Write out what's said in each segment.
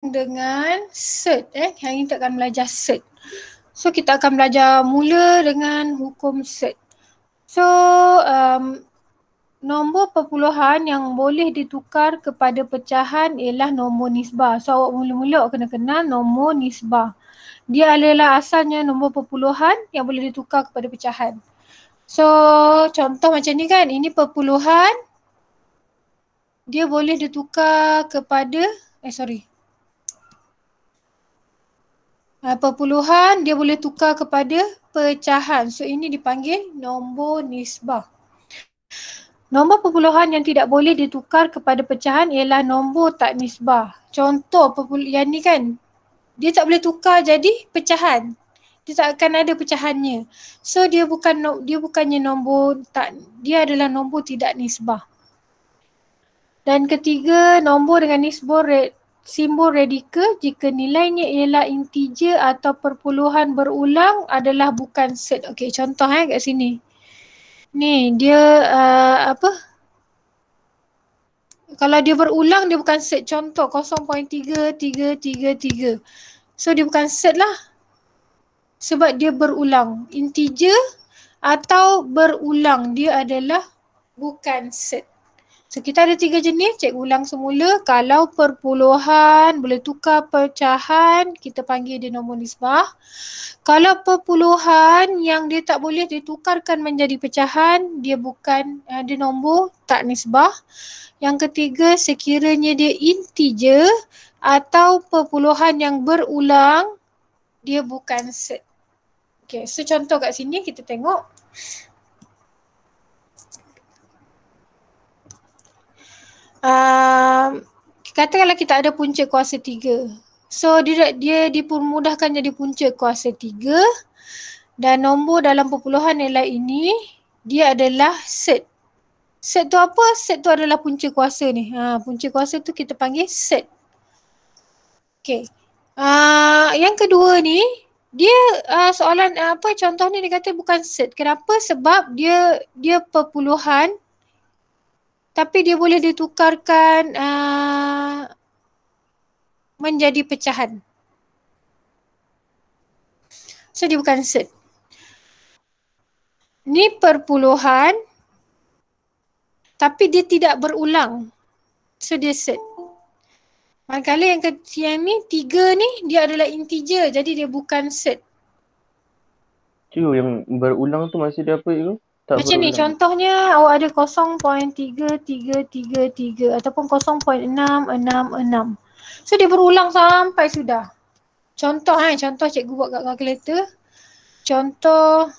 dengan set. Hari ni kita akan belajar set. So kita akan belajar mula dengan hukum set. So nombor perpuluhan yang boleh ditukar kepada pecahan ialah nombor nisbah. So awak mula-mula awak kena kenal nombor nisbah. Dia adalah asalnya nombor perpuluhan yang boleh ditukar kepada pecahan. So contoh macam ni kan, ini perpuluhan, dia boleh ditukar kepada perpuluhan dia boleh tukar kepada pecahan. So ini dipanggil nombor nisbah. Nombor perpuluhan yang tidak boleh ditukar kepada pecahan ialah nombor tak nisbah. Contoh yang ni kan, dia tak boleh tukar jadi pecahan. Dia tak akan ada pecahannya. So dia bukannya nombor tak, dia adalah nombor tidak nisbah. Dan ketiga, nombor dengan simbol radikal jika nilainya ialah integer atau perpuluhan berulang adalah bukan set. Okey, contoh kat sini. Ni dia kalau dia berulang dia bukan set. Contoh 0.3333. So dia bukan set lah. Sebab dia berulang. Integer atau berulang dia adalah bukan set. So kita ada 3 jenis, cikgu ulang semula. Kalau perpuluhan boleh tukar pecahan, kita panggil dia nombor nisbah. Kalau perpuluhan yang dia tak boleh ditukarkan menjadi pecahan, dia nombor tak nisbah. Yang ketiga, sekiranya dia integer atau perpuluhan yang berulang, dia bukan set. Okay, so contoh kat sini kita tengok. Katakanlah kita ada punca kuasa 3. So dia dipermudahkan jadi punca kuasa 3 dan nombor dalam perpuluhan nilai ini dia adalah set. Set tu apa? Set tu adalah punca kuasa ni. Punca kuasa tu kita panggil set. Okay. Yang kedua ni dia soalan contoh ni dia kata bukan set. Kenapa? Sebab dia perpuluhan tapi dia boleh ditukarkan menjadi pecahan. So dia bukan set. Ni perpuluhan tapi dia tidak berulang. So dia set. Manakala yang ni 3 ni dia adalah integer, jadi dia bukan set. Cikgu, yang berulang tu maksud dia apa cikgu? Macam berulang. Ni contohnya awak ada 0.3333 ataupun 0.666. So dia berulang sampai sudah. Contoh contoh cikgu buat kat kalkulator. Contoh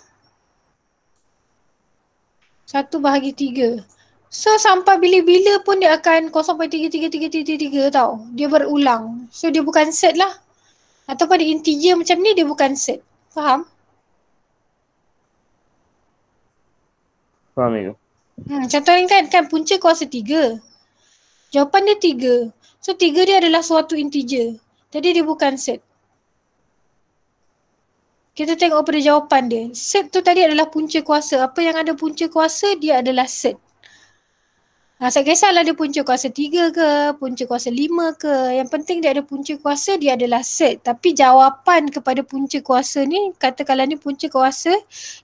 1/3. So sampai bila-bila pun dia akan 0.3333 tau. Dia berulang. So dia bukan set lah. Atau pada integer macam ni dia bukan set. Faham? Faham cikgu. Contoh ni kan punca kuasa 3. Jawapan dia 3. So 3 dia adalah suatu integer. Jadi dia bukan set. Kita tengok pada jawapan dia. Set tu tadi adalah punca kuasa. Apa yang ada punca kuasa dia adalah set. Tak kisahlah dia punca kuasa 3 ke, punca kuasa 5 ke. Yang penting dia ada punca kuasa, dia adalah set. Tapi jawapan kepada punca kuasa ni, katakanlah ni punca kuasa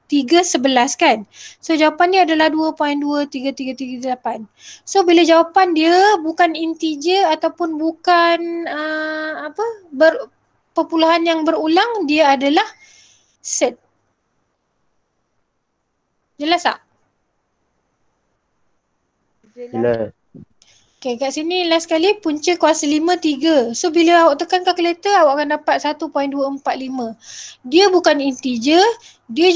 311 kan. So jawapan dia adalah 2.23338. So bila jawapan dia bukan integer ataupun bukan perpuluhan yang berulang, dia adalah set. Jelas tak? Jelas. Okay, kat sini last sekali punca kuasa 5 3. So bila awak tekan kalkulator awak akan dapat 1.245. Dia bukan integer, dia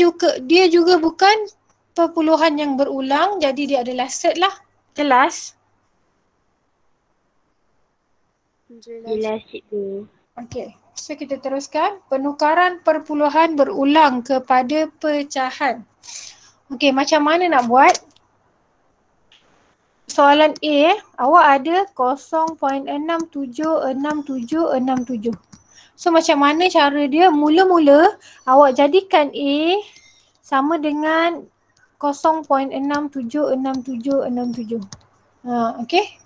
juga bukan perpuluhan yang berulang, jadi dia adalah set lah. Jelas? Jelas cikgu. Okay, so kita teruskan. Penukaran perpuluhan berulang kepada pecahan. Okay, macam mana nak buat? Soalan A, awak ada 0.676767. So macam mana cara dia? Mula-mula awak jadikan A sama dengan 0.676767. Okay.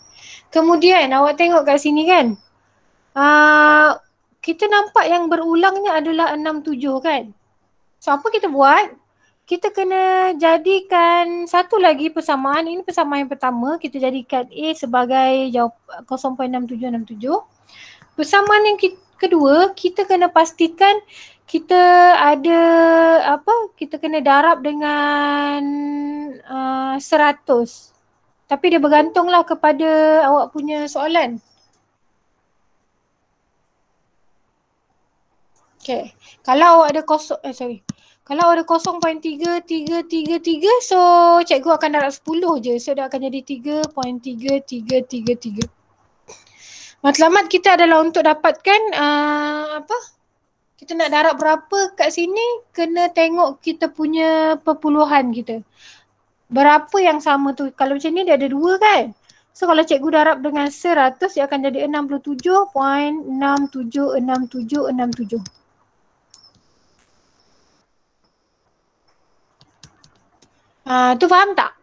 Kemudian awak tengok kat sini kan. kita nampak yang berulangnya adalah 67 kan. So apa kita buat? Kita kena jadikan satu lagi persamaan. Ini persamaan yang pertama. Kita jadikan A sebagai jawab 0.6767. Persamaan yang kedua, kita kena pastikan kita ada kita kena darab dengan 100. Tapi dia bergantunglah kepada awak punya soalan. Okay. Kalau awak ada kalau ada 0.3333, so cikgu akan darab 10 je. So dia akan jadi 3.3333. Matlamat kita adalah untuk dapatkan kita nak darab berapa kat sini, kena tengok kita punya perpuluhan kita. Berapa yang sama tu. Kalau macam ni dia ada 2 kan. So kalau cikgu darab dengan 100, dia akan jadi 67.676767. Tu faham tak?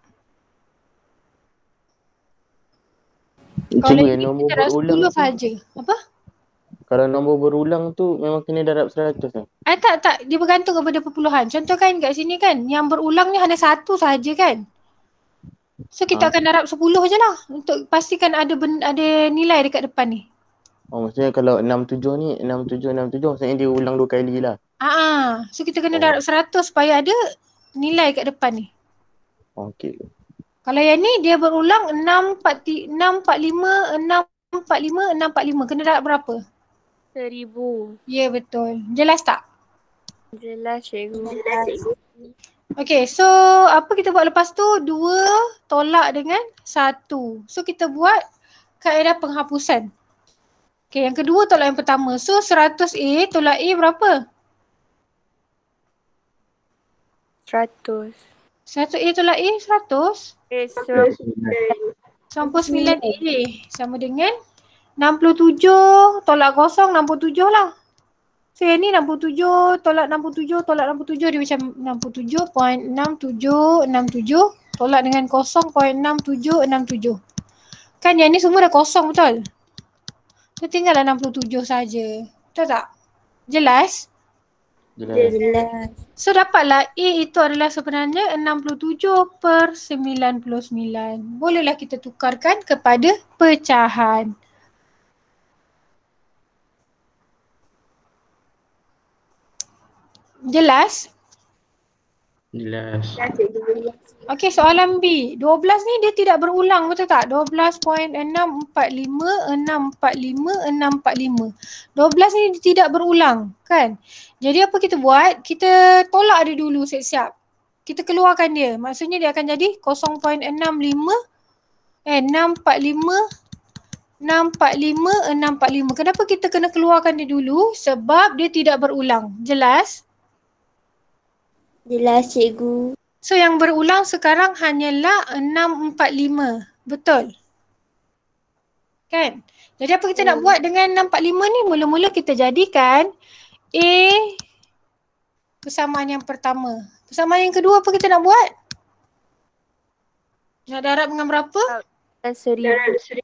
Kalau Cikgu, yang ini nombor kita darab berulang 10 saja. Apa? Kalau nombor berulang tu memang kena darab 100 kan? Tak. Dia bergantung kepada perpuluhan. Contoh kan kat sini kan, yang berulang ni hanya satu sahaja kan. So kita akan darab 10 je lah untuk pastikan ada nilai dekat depan ni. Maksudnya kalau 67 ni, 67, maksudnya dia ulang 2 kali lah. So kita kena darab 100 supaya ada nilai kat depan ni. Okey. Kalau yang ni dia berulang 645, 645. Kena darab berapa? 1000. Ya, betul. Jelas tak? Jelas cikgu. Okay, so apa kita buat lepas tu? 2 tolak dengan 1. So kita buat kaedah penghapusan. Okay, yang kedua tolak yang pertama. So 100A tolak A berapa? 100. 100A tolak A 100. 99A sama dengan 67 tolak 0, 67 lah. So yang ni 67 tolak 67 tolak 67, dia macam 67.6767 tolak dengan 0.6767. Kan yang ni semua dah kosong, betul? So tinggallah 67 saja. Betul tak? Jelas? Jelas. So dapatlah A itu adalah sebenarnya 67/99. Bolehlah kita tukarkan kepada pecahan. Jelas? Jelas. Okey, soalan B. 12 ni dia tidak berulang, betul tak? 12.645, 12 ni dia tidak berulang, kan? Jadi apa kita buat? Kita tolak dia dulu siap-siap. Kita keluarkan dia. Maksudnya dia akan jadi 645. Kenapa kita kena keluarkan dia dulu? Sebab dia tidak berulang. Jelas? Jelas cikgu. So yang berulang sekarang hanyalah 645. Betul? Kan? Jadi apa kita nak buat dengan 645 ni? Mula-mula kita jadikan A persamaan yang pertama. Persamaan yang kedua apa kita nak buat? Nak darab dengan berapa? 1000.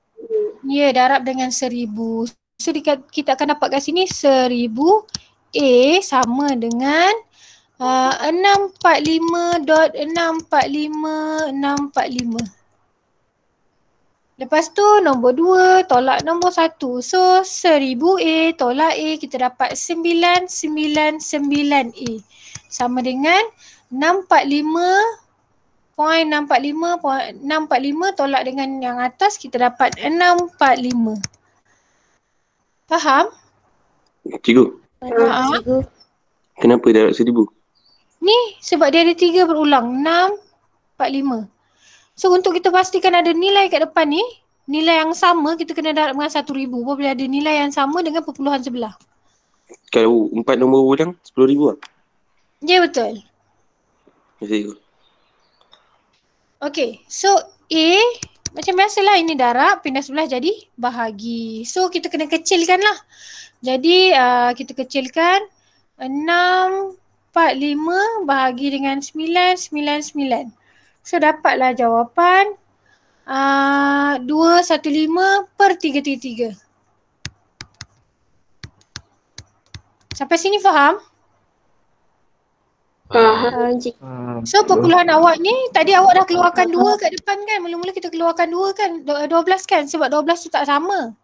Ya, darab dengan 1000. So kita akan dapat kat sini 1000 A sama dengan 645.645. Lepas tu nombor 2 tolak nombor 1. So 1000 A tolak A, kita dapat 999A. Sama dengan 645 tolak dengan yang atas, kita dapat 645. Faham? Cikgu, Cikgu. kenapa darab 1000? Ni sebab dia ada 3 berulang. 645. So untuk kita pastikan ada nilai kat depan ni, nilai yang sama, kita kena darab dengan 1000. Apabila ada nilai yang sama dengan perpuluhan sebelah. Kalau 4 nombor ulang, 10,000 lah. Ya, betul. Ya, cikgu. Okay, so A macam biasalah, ini darab, pindah sebelah jadi bahagi. So kita kena kecilkan lah. Jadi kita kecilkan 645 bahagi dengan 999. So dapatlah jawapan 215/333. Sampai sini faham? Faham cikgu. So perpuluhan awak ni tadi awak dah keluarkan 2 kat depan kan? Mula-mula kita keluarkan 2 kan? 12 kan? Sebab 12 tu tak sama.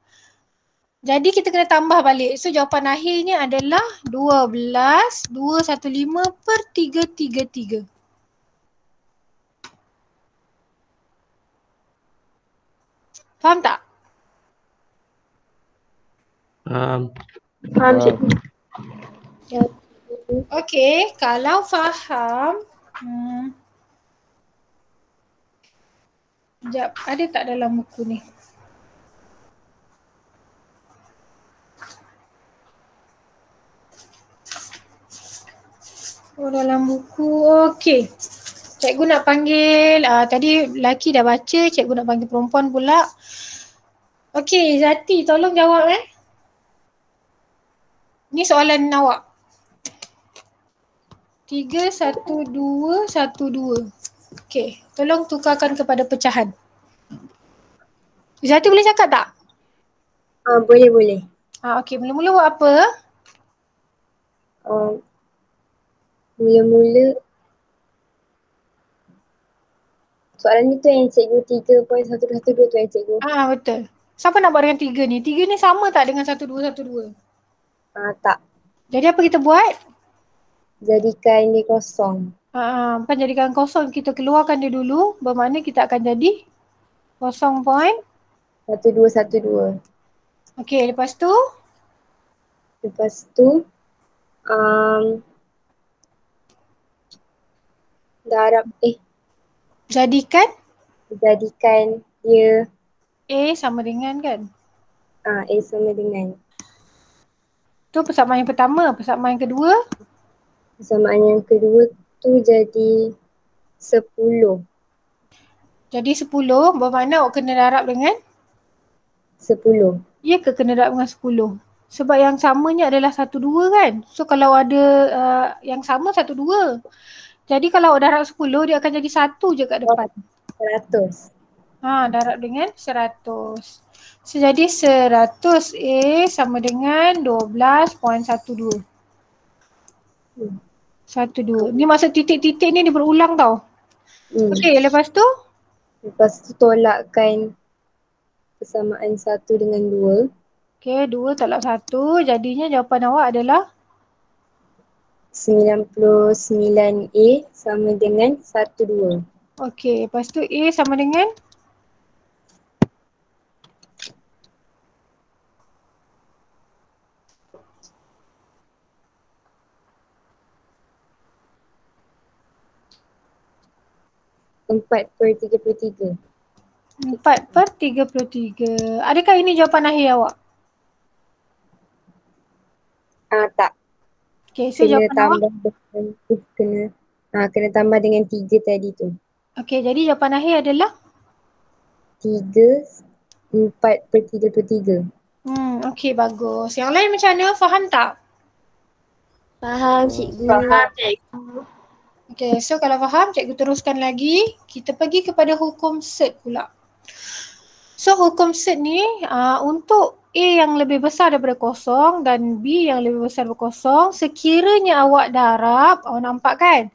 Jadi kita kena tambah balik. So jawapan akhirnya adalah 12,215/333. Faham tak? Faham. Faham cikgu. Okey, kalau faham, sekejap, ada tak dalam buku ni? Oh, dalam buku, okey. Cikgu nak panggil, tadi lelaki dah baca, cikgu nak panggil perempuan pula. Okey, Zati tolong jawab Ni soalan awak. 3, 1, 2, 1, 2. Okey, tolong tukarkan kepada pecahan. Zati boleh cakap tak? Boleh. Okey, mula-mula buat apa? Mula-mula soalan ni tu yang cikgu 3.112 tu yang cikgu. Betul. Siapa nak buat dengan 3 ni? 3 ni sama tak dengan 1, 2, 1, 2? Tak. Jadi apa kita buat? Jadikan dia kosong. Bukan jadikan kosong, kita keluarkan dia dulu. Bermakna kita akan jadi 0.12. Okey, lepas tu? Darab Jadikan dia A sama dengan kan? A sama dengan. Tu persamaan yang pertama. Persamaan yang kedua? Persamaan yang kedua tu jadi 10. Jadi 10, bermakna awak kena darab dengan? 10. Ya ke kena darab dengan 10? Sebab yang samanya adalah 1, 2 kan? So kalau ada yang sama 1, 2. Jadi kalau awak darab 10, dia akan jadi 1 je kat depan. 100. Darab dengan 100. So jadi 100 A sama dengan 12.12. 12. Ni maksud titik-titik ni dia berulang tau. Okey, lepas tu? Lepas tu tolakkan persamaan 1 dengan 2. Okey, 2 tolak 1. Jadinya jawapan awak adalah? 99A sama dengan 12. Okey, lepas tu A sama dengan? Empat per 33. 4/33. Adakah ini jawapan akhir awak? Tak. Okey, so Kena jawapan awak? Kena tambah dengan 3 tadi tu. Okey, jadi jawapan akhir adalah? 4/33. Okey, bagus. Yang lain macam mana? Faham tak? Faham cikgu. Okey, so kalau faham, cikgu teruskan lagi. Kita pergi kepada hukum set pula. So hukum set ni untuk A yang lebih besar daripada kosong dan B yang lebih besar daripada kosong, sekiranya awak darab, awak nampak kan?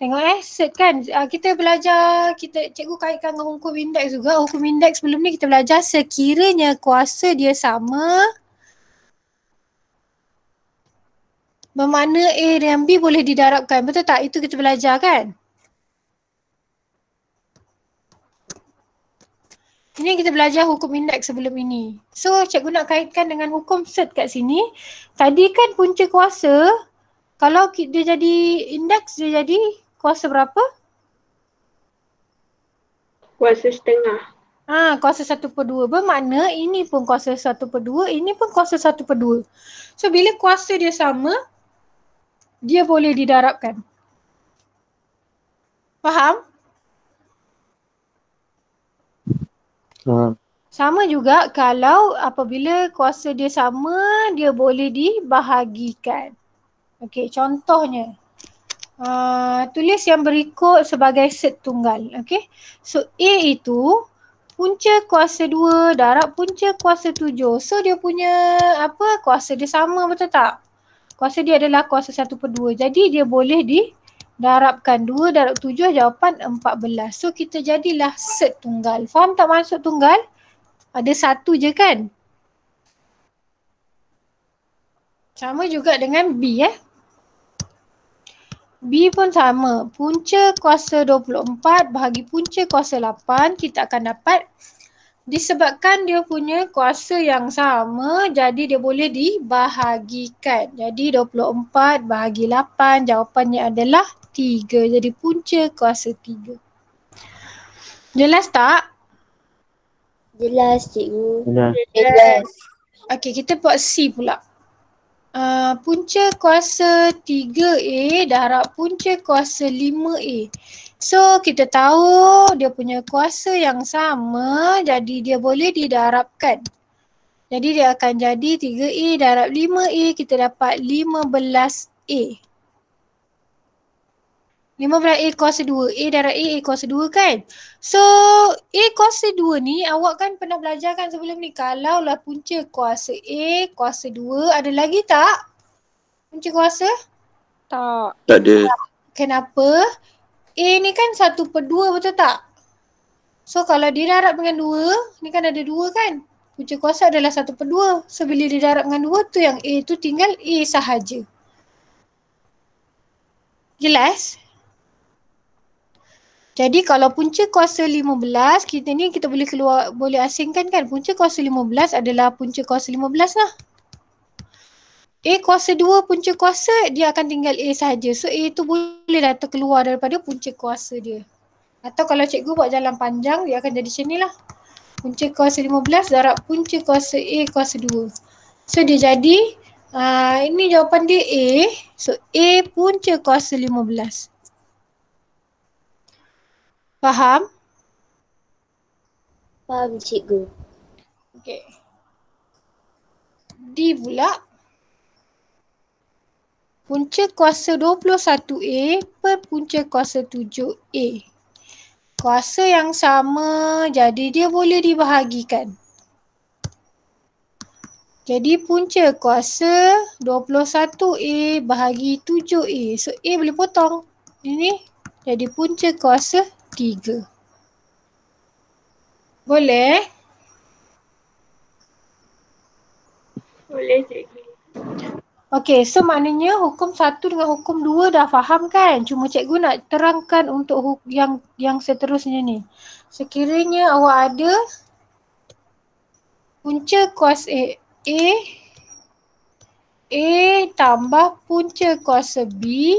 Tengok set kan, kita belajar, cikgu kaitkan dengan hukum indeks juga. Hukum indeks sebelum ni kita belajar sekiranya kuasa dia sama, bermakna A dan B boleh didarabkan. Betul tak? Itu kita belajar kan? Ini kita belajar hukum indeks sebelum ini. So cikgu nak kaitkan dengan hukum set kat sini. Tadi kan punca kuasa, kalau dia jadi indeks, dia jadi kuasa berapa? Kuasa setengah. Kuasa 1/2. Bermakna ini pun kuasa 1/2, ini pun kuasa 1/2. So bila kuasa dia sama, dia boleh didarabkan. Faham? Sama juga kalau apabila kuasa dia sama, dia boleh dibahagikan. Okey, contohnya. Tulis yang berikut sebagai set tunggal. Okey. So A itu punca kuasa 2 darab punca kuasa 7. So dia punya kuasa dia sama, betul tak? Kuasa dia adalah kuasa 1/2. Jadi dia boleh didarabkan. 2 darab 7 jawapan 14. So kita jadilah set tunggal. Faham tak maksud tunggal? Ada satu je kan? Sama juga dengan B B pun sama. Punca kuasa 24 bahagi punca kuasa 8 kita akan dapat disebabkan dia punya kuasa yang sama jadi dia boleh dibahagikan. Jadi 24 bahagi 8 jawapannya adalah 3. Jadi punca kuasa 3. Jelas tak? Jelas cikgu. Jelas. Okey, kita buat C pula. Punca kuasa 3A darab punca kuasa 5A. So kita tahu dia punya kuasa yang sama jadi dia boleh didarabkan. Jadi dia akan jadi 3A darab 5A kita dapat 15A. 15A kuasa 2. A darab A kuasa 2 kan? So A kuasa 2 ni awak kan pernah belajar kan sebelum ni. Kalaulah punca kuasa A kuasa 2 ada lagi tak? Punca kuasa? Tak. Tak ada. Kenapa? A ni kan 1/2 betul tak? So kalau didarab dengan 2, ni kan ada 2 kan? Punca kuasa adalah 1/2. So bila didarab dengan 2 tu yang A tu tinggal A sahaja. Jelas? Jadi kalau punca kuasa 15, kita boleh asingkan kan? Punca kuasa 15 adalah punca kuasa 15 lah. A kuasa 2 punca kuasa dia akan tinggal A sahaja. So A tu boleh dah terkeluar daripada punca kuasa dia. Atau kalau cikgu buat jalan panjang dia akan jadi macam ni lah. Punca kuasa 15 darab punca kuasa A kuasa 2. So dia jadi ini jawapan dia A. So A punca kuasa 15. Faham? Faham cikgu. Okey. D pula. Punca kuasa 21A per punca kuasa 7A. Kuasa yang sama jadi dia boleh dibahagikan. Jadi punca kuasa 21A bahagi 7A. So A boleh potong. Ini jadi punca kuasa 3. Boleh? Boleh cikgu. Okey, so maknanya hukum 1 dengan hukum 2 dah faham kan? Cuma cikgu nak terangkan untuk yang seterusnya ni. Sekiranya awak ada punca kuasa A tambah punca kuasa B,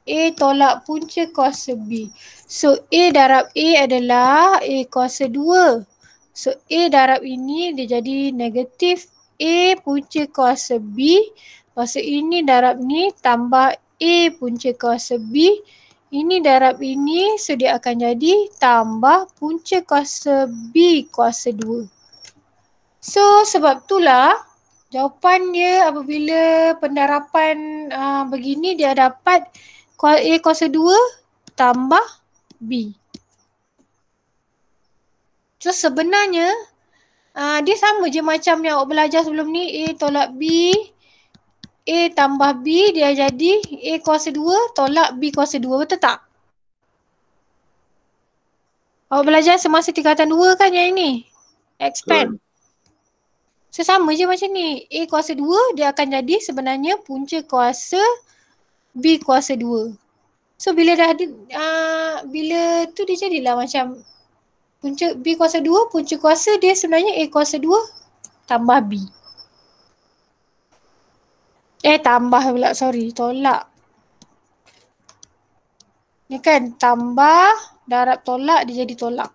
A tolak punca kuasa B. So A darab A adalah A kuasa 2. So A darab ini dia jadi negatif A punca kuasa B. Kuasa ini darab ni tambah A punca kuasa B. Ini darab ini, so dia akan jadi tambah punca kuasa B kuasa 2. So sebab itulah jawapan dia apabila pendarapan begini dia dapat A kuasa 2 tambah B. So sebenarnya dia sama je macam yang awak belajar sebelum ni. A tolak B, A tambah B dia jadi A kuasa 2 tolak B kuasa 2. Betul tak? Awak belajar semasa tingkatan 2 kan yang ini? Expand. So sama je macam ni. A kuasa 2 dia akan jadi sebenarnya punca kuasa B kuasa 2. So bila dah bila tu dia jadilah macam punca B kuasa 2, punca kuasa dia sebenarnya A kuasa 2 tambah B. Tambah pula, sorry, tolak. Ni kan tambah, darab tolak, dia jadi tolak.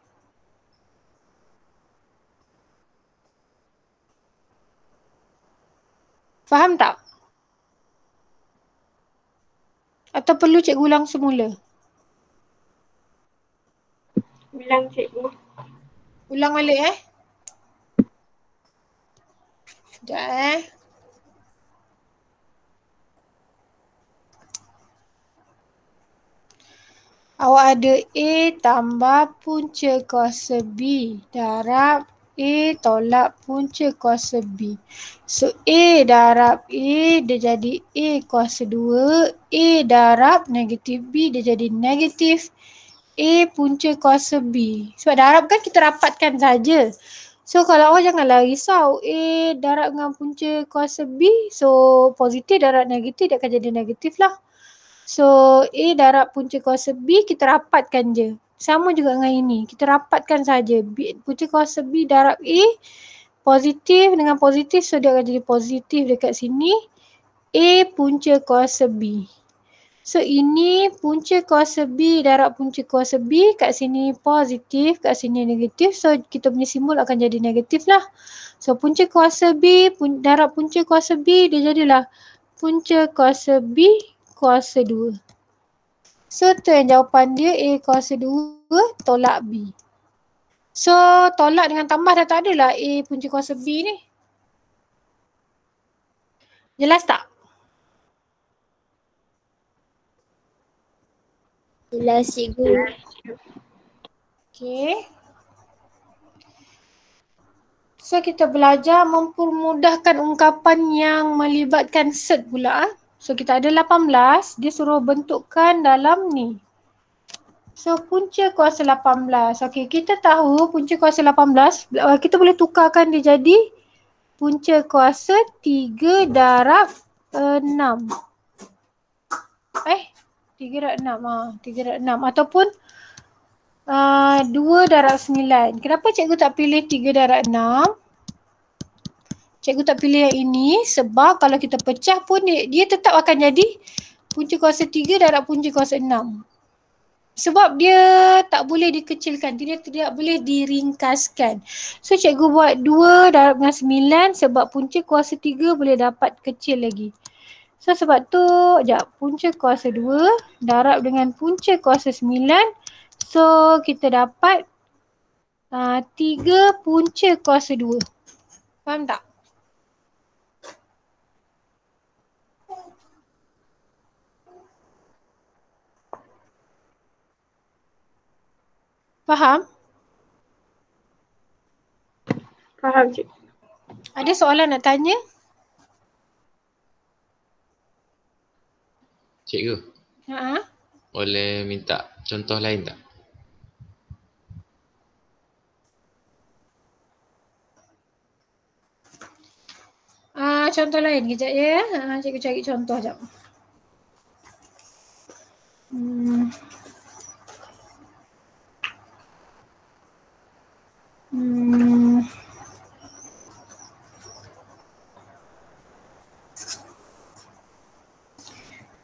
Faham tak? Atau perlu cikgu ulang semula? Ulang cikgu. Ulang balik Sekejap Awak ada A tambah punca kuasa B darab A tolak punca kuasa B. So A darab A dia jadi A kuasa 2. A darab negatif B dia jadi negatif A punca kuasa B. Sebab darab kan kita rapatkan saja. So kalau awak janganlah risau A darab dengan punca kuasa B. So positif darab negatif dia akan jadi negatif lah. So A darab punca kuasa B kita rapatkan je. Sama juga dengan ini. Kita rapatkan saja. Punca kuasa B darab A positif dengan positif. So dia akan jadi positif dekat sini. A punca kuasa B. So ini punca kuasa B darab punca kuasa B. Kat sini positif, kat sini negatif. So kita punya simbol akan jadi negatif lah. So punca kuasa B darab punca kuasa B dia jadilah punca kuasa B kuasa 2. So tu yang jawapan dia A kuasa 2 tolak B. So tolak dengan tambah dah tak adalah A punca kuasa B ni. Jelas tak? Jelas cikgu. Okay. So kita belajar mempermudahkan ungkapan yang melibatkan set pula. So kita ada 18, dia suruh bentukkan dalam ni. So punca kuasa 18. Okay, kita tahu punca kuasa 18, kita boleh tukarkan dia jadi punca kuasa 3 darab 6. 3 darab 6. 3 darab 6 ataupun 2 darab 9. Kenapa cikgu tak pilih 3 darab 6? Cikgu tak pilih yang ini sebab kalau kita pecah pun dia tetap akan jadi punca kuasa 3 darab punca kuasa 6. Sebab dia tak boleh dikecilkan, dia tidak boleh diringkaskan. So cikgu buat 2 darab dengan 9 sebab punca kuasa 3 boleh dapat kecil lagi. So sebab tu, punca kuasa 2 darab dengan punca kuasa 9. So kita dapat 3 punca kuasa 2. Faham tak? Faham? Faham cikgu. Ada soalan nak tanya? Cikgu, Ha? boleh minta contoh lain tak? Contoh lain kejap ya. Cikgu cari contoh jap.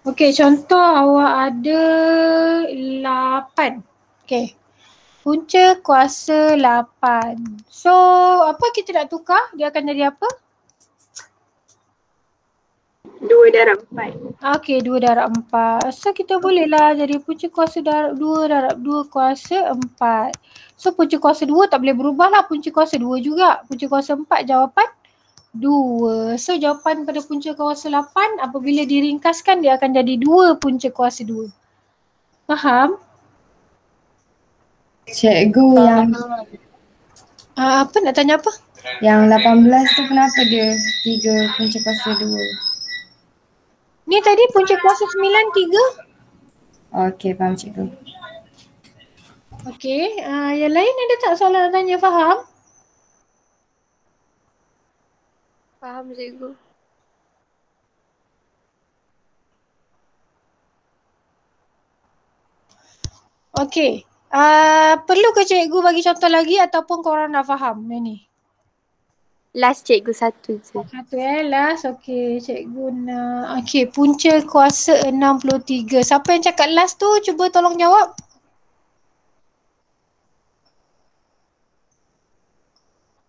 Okey, contoh awak ada 8. Okey. Punca kuasa 8. So, apa kita nak tukar? Dia akan jadi apa? 2 darab 4. Okey, 2 darab 4. So, kita bolehlah jadi punca kuasa darab 2 darab 2 kuasa 4. So, punca kuasa 2 tak boleh berubah lah. Punca kuasa 2 juga. Punca kuasa 4 jawapan 2. So, jawapan pada punca kuasa 8 apabila diringkaskan dia akan jadi 2 punca kuasa 2. Faham? Cikgu yang Apa nak tanya apa? yang 18 tu kenapa dia 3 punca kuasa 2? Ni tadi punca kuasa 9 3. Okey, faham cikgu. Okey, yang lain ada tak soalan nak tanya? Faham? Faham cikgu. Okey. Perlu ke cikgu bagi contoh lagi ataupun korang dah faham yang ni? Last cikgu satu je. Satu last. Okey, cikgu nak. Okey, punca kuasa 63. Siapa yang cakap last tu cuba tolong jawab.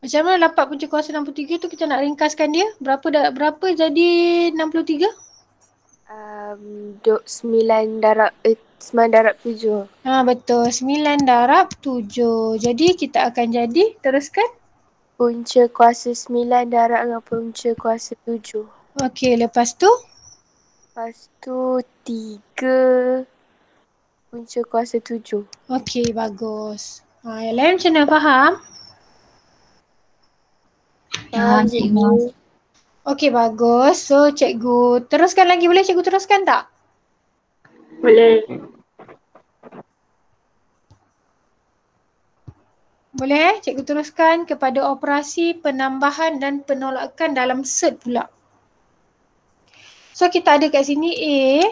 Macam mana dapat punca kuasa 63 tu kita nak ringkaskan dia? Berapa jadi 63? 9 darab 7. Betul. 9 darab 7. Jadi kita akan jadi, teruskan. Punca kuasa 9 darab dengan punca kuasa 7. Okey, lepas tu? Lepas tu 3 punca kuasa 7. Okey, bagus. Yang lain macam mana, faham? Faham cikgu. Okey, bagus. So, cikgu teruskan lagi. Boleh cikgu teruskan tak? Boleh. Boleh cikgu teruskan kepada operasi penambahan dan penolakan dalam set pula. So kita ada kat sini A,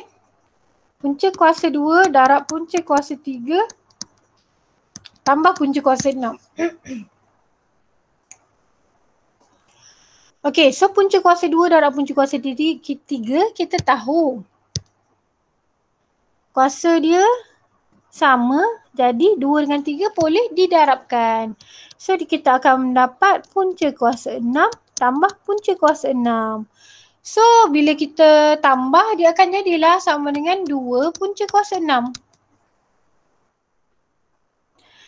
punca kuasa 2 darab punca kuasa 3 tambah punca kuasa 6. Okey, so punca kuasa 2 darab punca kuasa 3 kita tahu kuasa dia sama, jadi 2 dengan 3 boleh didarabkan. So kita akan mendapat punca kuasa 6 tambah punca kuasa 6. So bila kita tambah dia akan jadilah sama dengan 2 punca kuasa 6.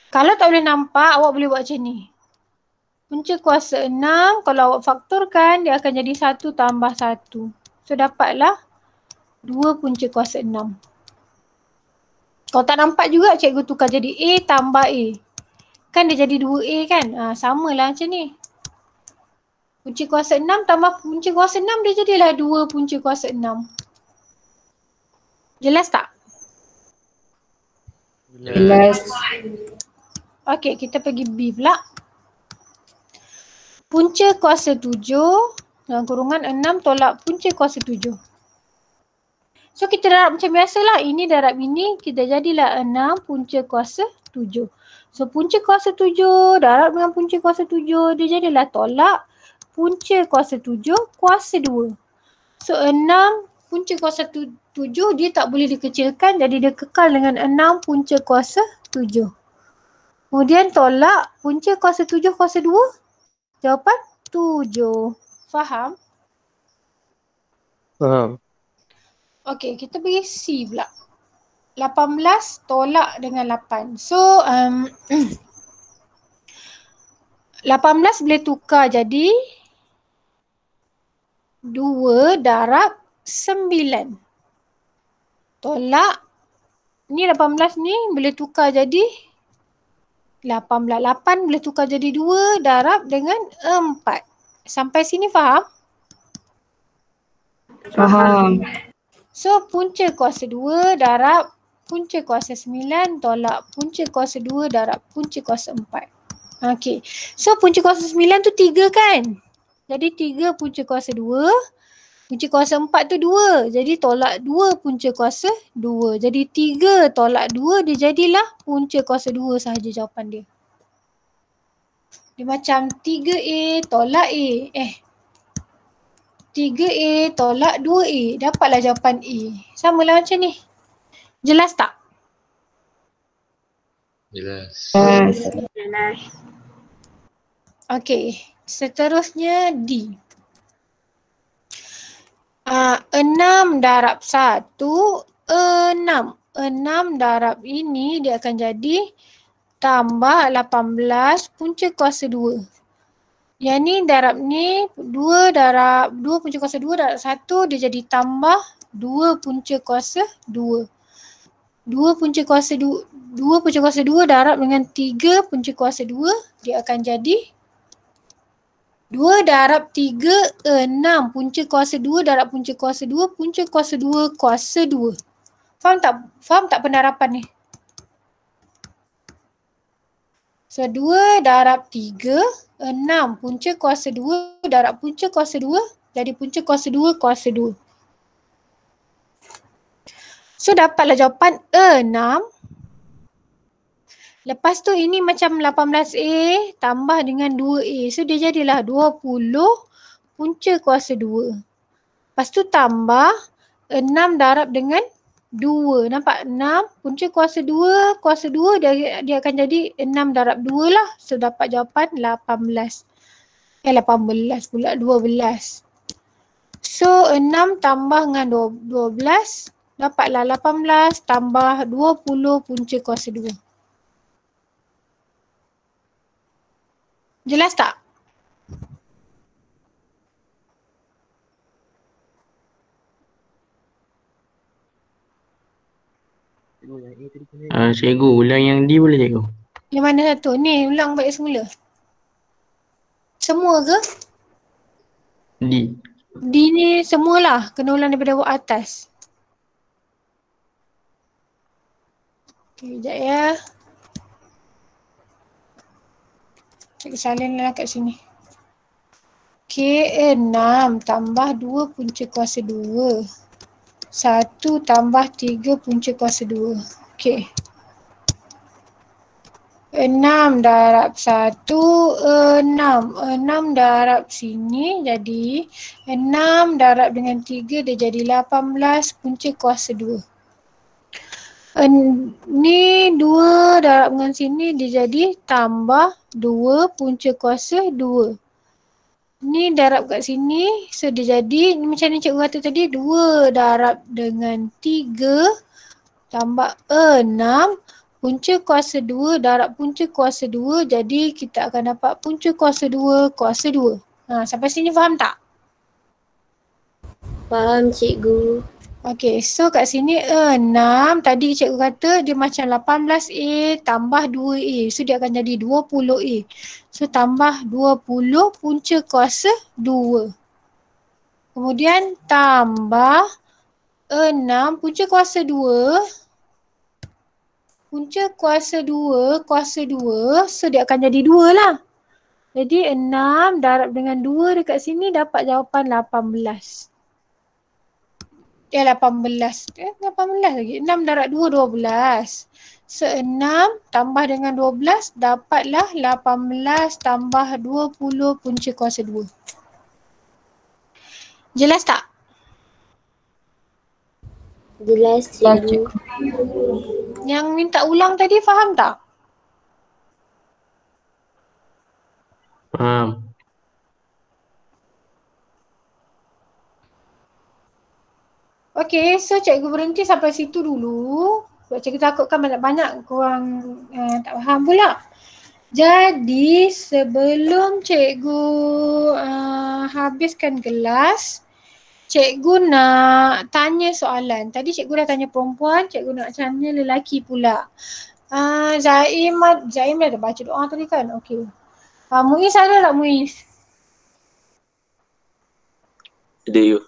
Kalau tak boleh nampak, awak boleh buat macam ni. Punca kuasa 6 kalau awak faktorkan dia akan jadi 1 tambah 1. So dapatlah 2 punca kuasa 6. Kalau tak nampak juga cikgu tukar jadi A tambah A. Kan dia jadi 2A kan? Samalah macam ni. Punca kuasa 6 tambah punca kuasa 6 dia jadilah 2 punca kuasa 6. Jelas tak? Jelas. Okey, kita pergi B pula. Punca kuasa 7 dalam kurungan 6 tolak punca kuasa 7. So kita darab macam biasalah. Ini darab ini, kita jadilah 6 punca kuasa 7. So punca kuasa 7 darab dengan punca kuasa 7, dia jadilah tolak punca kuasa 7 kuasa 2. So 6 punca kuasa 7 dia tak boleh dikecilkan, jadi dia kekal dengan 6 punca kuasa 7. Kemudian tolak punca kuasa 7 kuasa 2, jawapan 7. Faham? Faham. Okey, kita pergi C pula. 18 tolak dengan 8. So 18 boleh tukar jadi 2 darab 9. Tolak ni 18 ni boleh tukar jadi 18. 8 boleh tukar jadi 2 darab dengan 4. Sampai sini faham? Faham. So punca kuasa 2 darab punca kuasa 9 tolak punca kuasa 2 darab punca kuasa 4. Okey. So punca kuasa 9 tu 3 kan? Jadi 3 punca kuasa 2. Punca kuasa 4 tu 2. Jadi tolak 2 punca kuasa 2. Jadi 3 tolak 2 dia jadilah punca kuasa 2 sahaja jawapan dia. Dia macam 3A tolak A. 3A tolak 2A. Dapatlah jawapan A. Samalah macam ni. Jelas tak? Jelas. Jelas. Okey. Seterusnya D. 6 darab 1, 6. 6 darab ini dia akan jadi tambah 18 punca kuasa 2. Yang ni darab ni 2 darab 2 punca kuasa 2 darab 1 dia jadi tambah 2 punca kuasa 2. 2 punca kuasa 2 punca kuasa 2 darab dengan 3 punca kuasa 2 dia akan jadi 2 darab 3 6 punca kuasa 2 darab punca kuasa 2 punca kuasa 2 kuasa 2. Faham tak? Faham tak penerapan ni? So 2 darab 3 6 punca kuasa 2 darab punca kuasa 2 jadi punca kuasa 2 kuasa 2. So dapatlah jawapan 6. Lepas tu ini macam 18A tambah dengan 2A. So dia jadilah 20 punca kuasa 2. Lepas tu tambah 6 darab dengan 2. Nampak 6 punca kuasa 2 dia akan jadi 6 darab 2 lah. So dapat jawapan 18 pula 12. So 6 tambah dengan 12 dapatlah 18 tambah 20 punca kuasa 2. Jelas tak? Cikgu, ulang yang D boleh cikgu? Yang mana satu? Ni ulang balik semula. Semua ke? D. D ni semualah kena ulang daripada bawah atas. Okay, sekejap ya. Cikgu salin lah kat sini. K6 tambah 2 punca kuasa 2. 1 tambah 3 punca kuasa 2. Okey. 6 darab 1, 6. 6 darab sini jadi 6 darab dengan 3 dia jadi 18 punca kuasa 2. Ni 2 darab dengan sini dia jadi tambah 2 punca kuasa 2. Ni darab kat sini, so dia jadi, ni macam ni cikgu kata tadi, 2 darab dengan 3 tambah 6 punca kuasa 2 darab punca kuasa 2, jadi kita akan dapat punca kuasa 2 kuasa 2. Sampai sini faham tak? Faham cikgu. Okay, so kat sini 6, tadi cikgu kata dia macam 18A tambah 2A. So dia akan jadi 20A. So tambah 20 punca kuasa 2. Kemudian tambah 6 punca kuasa 2. Punca kuasa 2 kuasa 2. So dia akan jadi 2 lah. Jadi 6 darab dengan 2 dekat sini dapat jawapan 18. 18 lagi. 6 darab 2, 12. So 6 tambah dengan 12 dapatlah 18 tambah 20 punca kuasa 2. Jelas tak? Jelas cikgu. Yang minta ulang tadi faham tak? Faham. Okay, so cikgu berhenti sampai situ dulu. Sebab cikgu takutkan banyak-banyak korang tak faham pula. Jadi sebelum cikgu habiskan kelas, cikgu nak tanya soalan. Tadi cikgu dah tanya perempuan, cikgu nak tanya lelaki pula. Zaim dah baca doa tadi kan? Okay. Muiz ada tak Muiz? Ada you.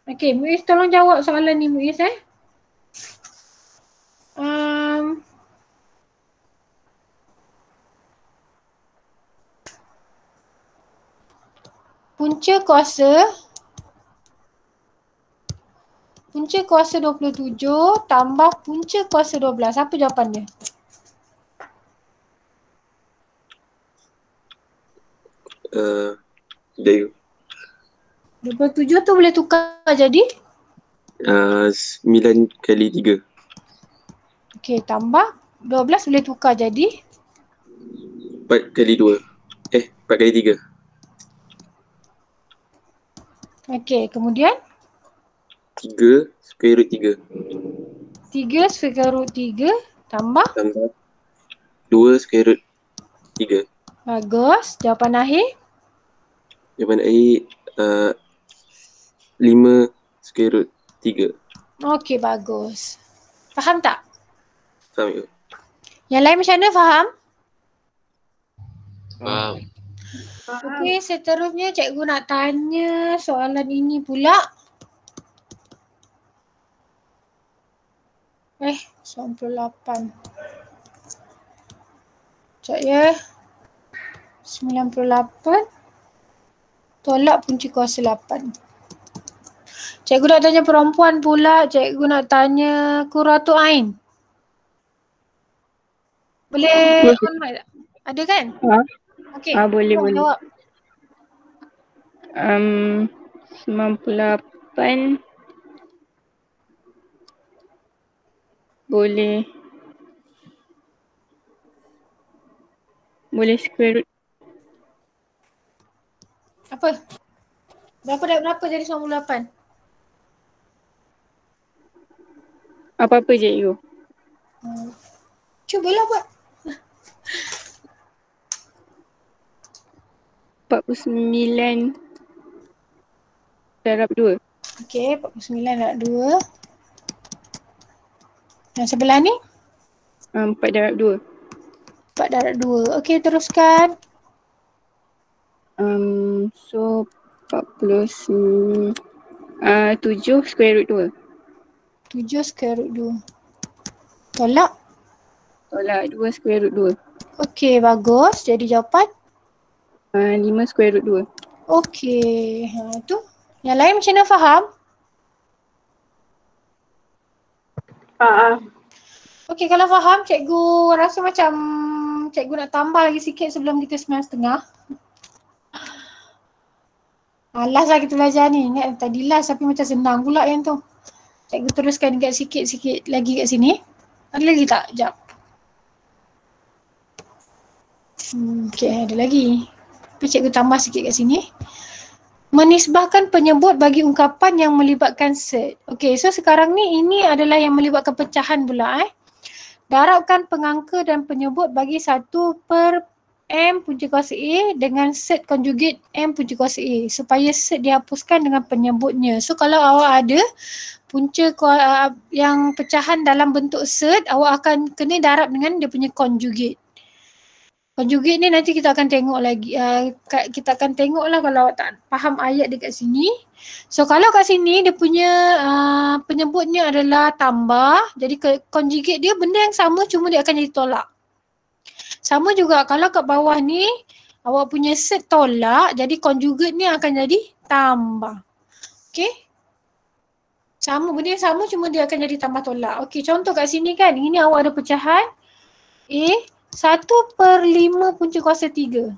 Okay, Muiz tolong jawab soalan ni Muiz Punca kuasa 27 tambah punca kuasa 12. Apa jawapannya? Ada you. 27 tu boleh tukar jadi? 9 kali 3. Okay, tambah 12 boleh tukar jadi? 4 kali 2. 4 kali 3. Okay, kemudian? 3 square root 3. 3 square root 3 tambah? Tambah 2 square root 3. Bagus. Jawapan akhir? Jawapan akhir 5 square root 3. Okay, bagus. Faham tak? Faham you? Yang lain macam mana faham? Faham. Okay, seterusnya cikgu nak tanya soalan ini pula. 98. Sekejap ya. 98. Tolak punca kuasa 8. Cikgu nak tanya perempuan pula. Cikgu nak tanya Qurratu Ain. Boleh on mic tak? Ada kan? Okey. Boleh. Jawab. 98 boleh square root. Apa? Berapa jadi 98? Apa-apa cikgu. Cubalah buat. 49 darab 2. Okey, 49 darab 2. Yang sebelah ni? 4 darab 2. 4 darab 2. Okey, teruskan. So 7 square root 2. 7 square root 2. Tolak. Tolak 2 square root 2. Okey, bagus. Jadi jawapan? 5 square root 2. Okey. Tu. Yang lain macam mana faham? Okey, kalau faham, cikgu rasa macam cikgu nak tambah lagi sikit sebelum kita 9.30. Last lah kita belajar ni. Ingat tadi last tapi macam senang pula yang tu. Cikgu teruskan dekat sikit-sikit lagi kat sini. Ada lagi tak? Sekejap. Okey, ada lagi. Tapi cikgu tambah sikit kat sini. Menisbahkan penyebut bagi ungkapan yang melibatkan set. Okey, so sekarang ni ini adalah yang melibatkan pecahan pula Darabkan pengangka dan penyebut bagi 1 per M punca kuasa A dengan set conjugate M punca kuasa A supaya set dihapuskan dengan penyebutnya. So kalau awak ada punca yang pecahan dalam bentuk set, awak akan kena darab dengan dia punya conjugate. Conjugate ni nanti kita akan tengok lagi. Kita akan tengok lah kalau awak tak faham ayat dekat sini. So kalau kat sini dia punya penyebutnya adalah tambah. Jadi conjugate dia benda yang sama cuma dia akan jadi tolak. Sama juga kalau kat bawah ni awak punya set tolak, jadi conjugate ni akan jadi tambah. Okay. Sama, benda yang sama cuma dia akan jadi tambah tolak. Okay, contoh kat sini kan, ini awak ada pecahan A 1 per 5 punca kuasa 3.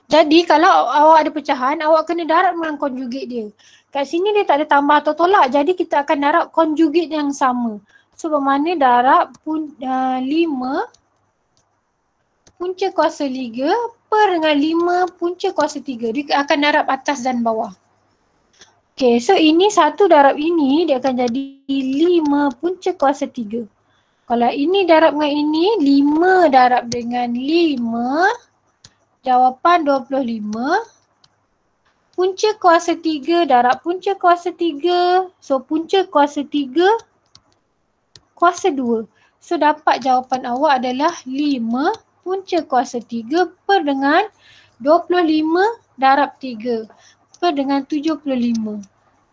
Jadi kalau awak ada pecahan, awak kena darab dengan conjugate dia. Kat sini dia tak ada tambah atau tolak, jadi kita akan darab conjugate yang sama. So bermakna darab 5 punca kuasa 3 per dengan 5 punca kuasa 3. Dia akan darab atas dan bawah. Okay, so ini 1 darab ini dia akan jadi 5 punca kuasa 3. Kalau ini darab dengan ini, 5 darab dengan 5, jawapan 25. Punca kuasa 3 darab punca kuasa 3, so punca kuasa 3 kuasa 2. So dapat jawapan awak adalah 5 punca kuasa 3 per dengan 25 darab 3 per dengan 75.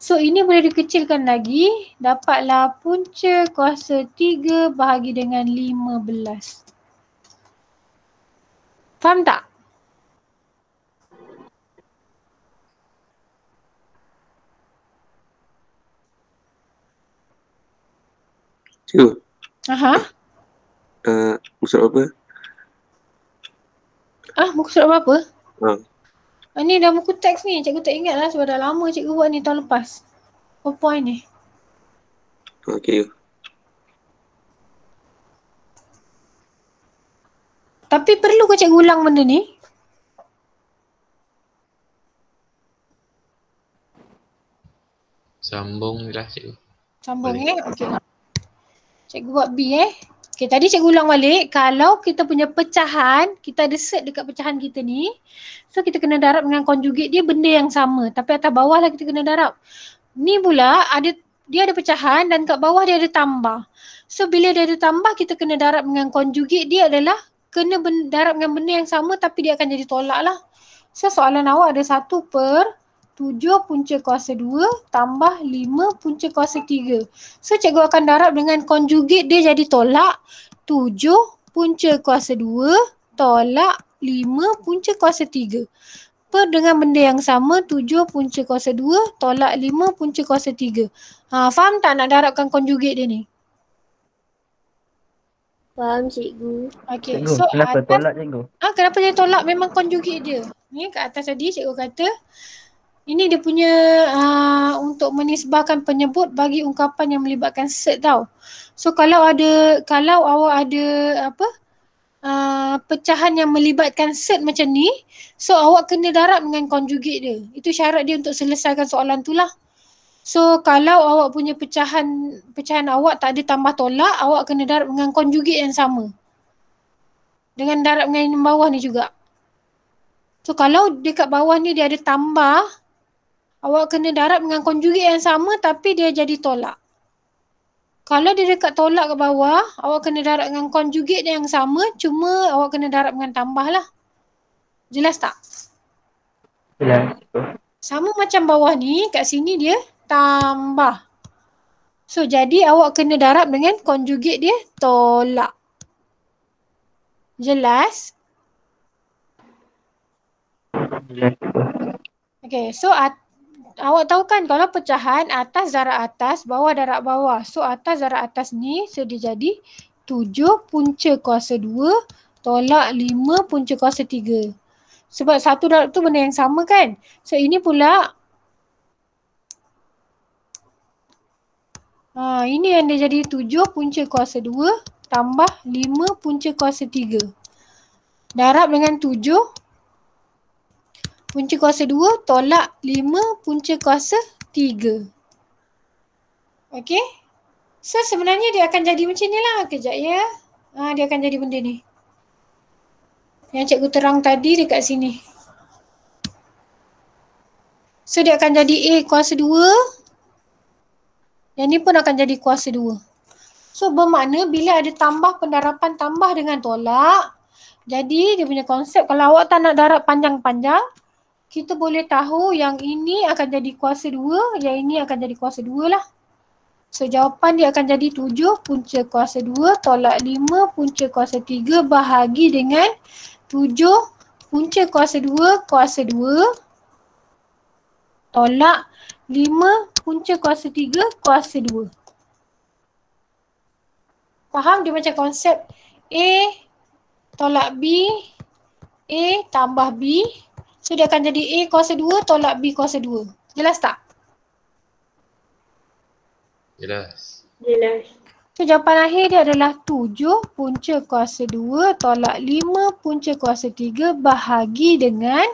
So ini boleh dikecilkan lagi, dapatlah punca kuasa 3 bahagi dengan 15. Faham tak? Cikgu. Muka surat apa? Muka surat apa? Ni dah buku teks ni, cikgu tak ingat lah sebab dah lama cikgu buat ni tahun lepas. PowerPoint ni. Okay. Tapi perlu ke cikgu ulang benda ni? Sambung je lah cikgu. Sambung okey. Cikgu buat B Okay, tadi cikgu ulang balik, kalau kita punya pecahan, kita ada set dekat pecahan kita ni, so kita kena darab dengan conjugate dia benda yang sama, tapi atas bawah lah kita kena darab. Ni pula dia ada pecahan dan kat bawah dia ada tambah. So bila dia ada tambah, kita kena darab dengan conjugate dia adalah kena darab dengan benda yang sama tapi dia akan jadi tolak lah. So soalan awak ada 1 per 7 punca kuasa 2 tambah 5 punca kuasa 3. So cikgu akan darab dengan conjugate dia jadi tolak 7 punca kuasa 2 tolak 5 punca kuasa 3. Per dengan benda yang sama 7 punca kuasa 2 tolak 5 punca kuasa 3. Faham tak nak darabkan conjugate dia ni? Faham cikgu. Okay, Cikgu, so kenapa tolak cikgu? Kenapa dia tolak? Memang conjugate dia. Ni kat atas tadi cikgu kata ini dia punya untuk menisbahkan penyebut bagi ungkapan yang melibatkan set tau. So kalau awak ada pecahan yang melibatkan set macam ni, so awak kena darab dengan conjugate dia. Itu syarat dia untuk selesaikan soalan tu lah. So kalau awak punya pecahan awak tak ada tambah tolak, awak kena darab dengan conjugate yang sama. Dengan darab dengan yang bawah ni juga. So kalau dekat bawah ni dia ada tambah, awak kena darab dengan conjugate yang sama tapi dia jadi tolak. Kalau dia dekat tolak ke bawah, awak kena darab dengan conjugate yang sama, cuma awak kena darab dengan tambah lah. Jelas tak? Jelas. Sama macam bawah ni, kat sini dia tambah. So jadi awak kena darab dengan conjugate dia tolak. Jelas? Jelas. Okay, so awak tahu kan kalau pecahan atas darab atas, bawah darab bawah. So atas darab atas ni, so dia jadi 7 punca kuasa 2 tolak 5 punca kuasa 3. Sebab satu darab tu benda yang sama kan? So ini pula ini yang dia jadi 7 punca kuasa 2 tambah 5 punca kuasa 3. Darab dengan 7 punca kuasa 2 tolak 5 punca kuasa 3. Okey. So sebenarnya dia akan jadi macam ni lah. Kejap ya. Dia akan jadi benda ni. Yang cikgu terang tadi dekat sini. So dia akan jadi A kuasa 2. Yang ni pun akan jadi kuasa 2. So bermakna bila ada tambah pendarapan tambah dengan tolak. Jadi dia punya konsep kalau awak tak nak darab panjang-panjang. Kita boleh tahu yang ini akan jadi kuasa 2. Yang ini akan jadi kuasa 2 lah. So jawapan dia akan jadi 7 punca kuasa 2 tolak 5 punca kuasa 3 bahagi dengan 7 punca kuasa 2 kuasa 2 tolak 5 punca kuasa 3 kuasa 2. Faham dia macam konsep A tolak B, A tambah B. So dia akan jadi A kuasa 2 tolak B kuasa 2. Jelas tak? Jelas. Jelas. So jawapan akhir dia adalah 7 punca kuasa 2 tolak 5 punca kuasa 3 bahagi dengan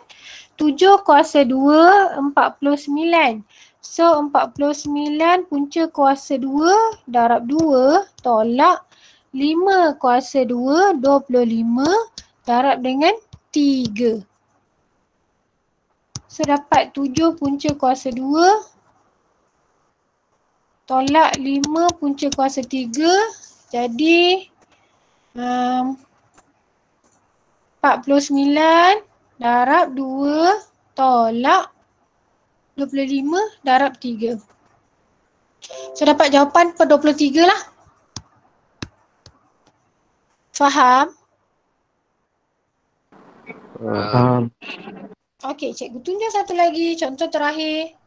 7 kuasa 2 49. So 49 punca kuasa 2 darab 2 tolak 5 kuasa 2 25 darab dengan 3. So dapat 7 punca kuasa 2 tolak 5 punca kuasa 3 jadi 49 darab 2 tolak 25 darab 3. So dapat jawapan per 23 lah. Faham? Faham. Okey, cikgu tunjuk satu lagi contoh terakhir.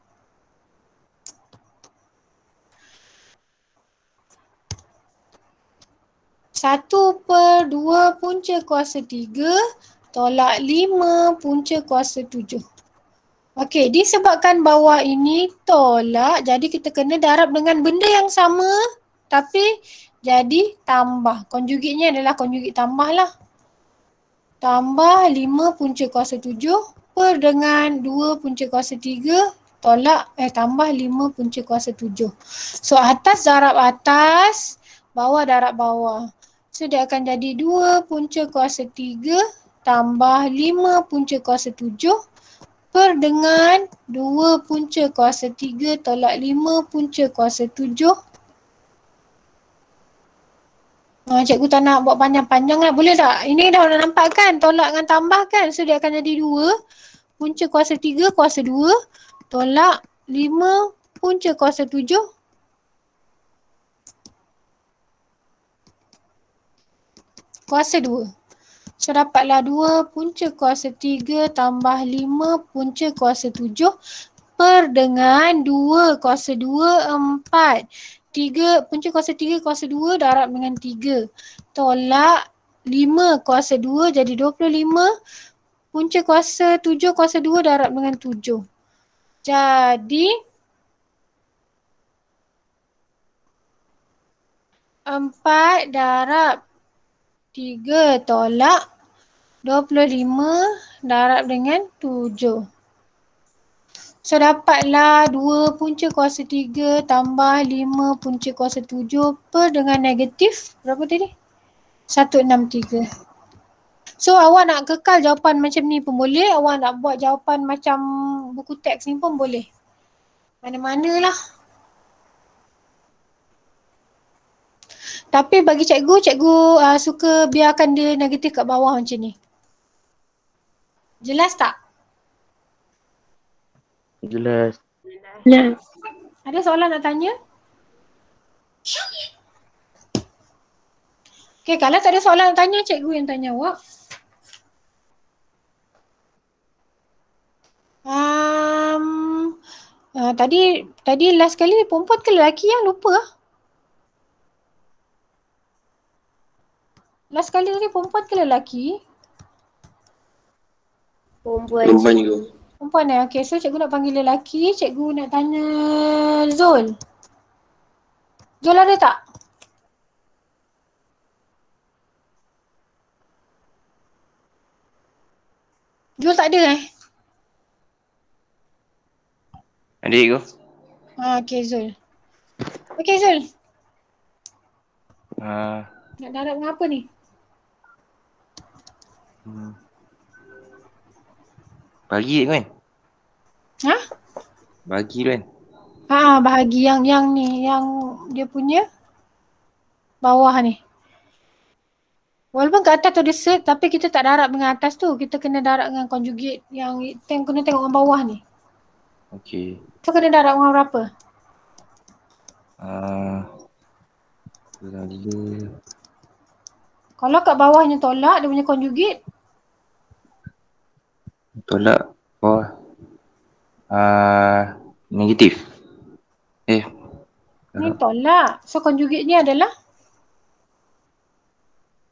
Satu per 2 punca kuasa 3 tolak 5 punca kuasa 7. Okey, disebabkan bawah ini tolak, jadi kita kena darab dengan benda yang sama tapi jadi tambah. Konjugitnya adalah konjugit tambah lah. Tambah 5 punca kuasa 7 per dengan 2 punca kuasa 3 tolak tambah 5 punca kuasa 7. So atas darab atas, bawah darab bawah. So dia akan jadi 2 punca kuasa 3 tambah 5 punca kuasa 7 per dengan 2 punca kuasa 3 tolak 5 punca kuasa 7. Cikgu tak nak buat panjang-panjang lah. Boleh tak? Ini dah nampak kan? Tolak dengan tambah kan? So dia akan jadi 2 punca kuasa 3 kuasa 2 tolak 5 punca kuasa 7. Kuasa 2. So dapatlah 2 punca kuasa 3 tambah 5 punca kuasa 7 per dengan 2 kuasa 2 4. 3 punca kuasa 3 kuasa 2 darab dengan 3. Tolak 5 kuasa 2 jadi 25. Punca kuasa 7 kuasa 2 darab dengan 7. Jadi 4 darab 3 tolak 25 darab dengan 7. So dapatlah 2 punca kuasa 3 tambah 5 punca kuasa 7 per dengan negatif berapa tadi? 163. So awak nak kekal jawapan macam ni pun boleh, awak nak buat jawapan macam buku teks ni pun boleh. Mana-manalah. Tapi bagi cikgu suka biarkan dia negatif kat bawah macam ni. Jelas tak? Jelas. Jelas. Ada soalan nak tanya? Okay, kalau tak ada soalan nak tanya, cikgu yang tanya awak. Tadi last kali perempuan ke lelaki yang lupa? Last kali tadi perempuan ke lelaki? Perempuan juga. Perempuan Okay, so cikgu nak panggil lelaki. Cikgu nak tanya Zul. Zul ada tak? Zul tak ada Ada cikgu. Okay Zul. Okay Zul. Uh, Nak darab dengan apa ni? Bagi kan? Ha? Bagi kan? Bahagi yang ni, yang dia punya bawah ni. Walaupun kat atas tu ada set, tapi kita tak darab dengan atas tu. Kita kena darab dengan conjugate yang kena tengok dengan bawah ni. Okey. So kena darab dengan berapa? 2 Kalau kat bawahnya tolak, dia punya conjugate. tolak bawah. Negatif. Ni tolak. So conjugate ni adalah?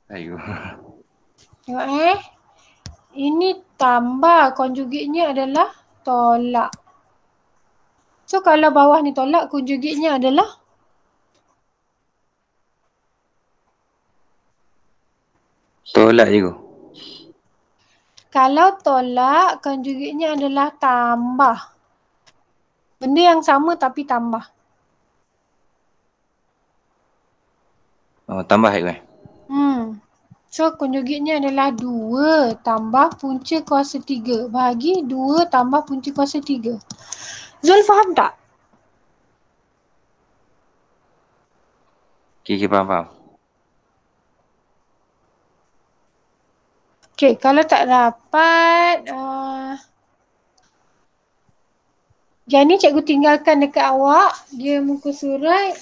Ayo. Tengok ini tambah, conjugate-nya adalah tolak. So kalau bawah ni tolak, conjugate-nya adalah? Tolak cikgu. Kalau tolak, conjugate-nya adalah tambah. Benda yang sama tapi tambah. Oh, tambah cikgu So conjugate-nya adalah 2 tambah punca kuasa 3 bahagi 2 tambah punca kuasa 3. Zul faham tak? Okay, faham. Okay, kalau tak dapat yang ni cikgu tinggalkan dekat awak. Dia muka surat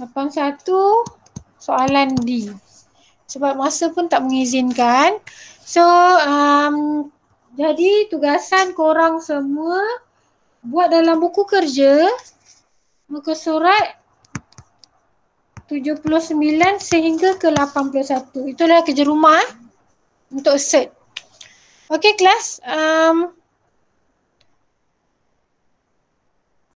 81 soalan D. Sebab masa pun tak mengizinkan. So, jadi tugasan korang semua buat dalam buku kerja muka surat 79 sehingga ke 81. Itulah kerja rumah untuk set. Okay kelas.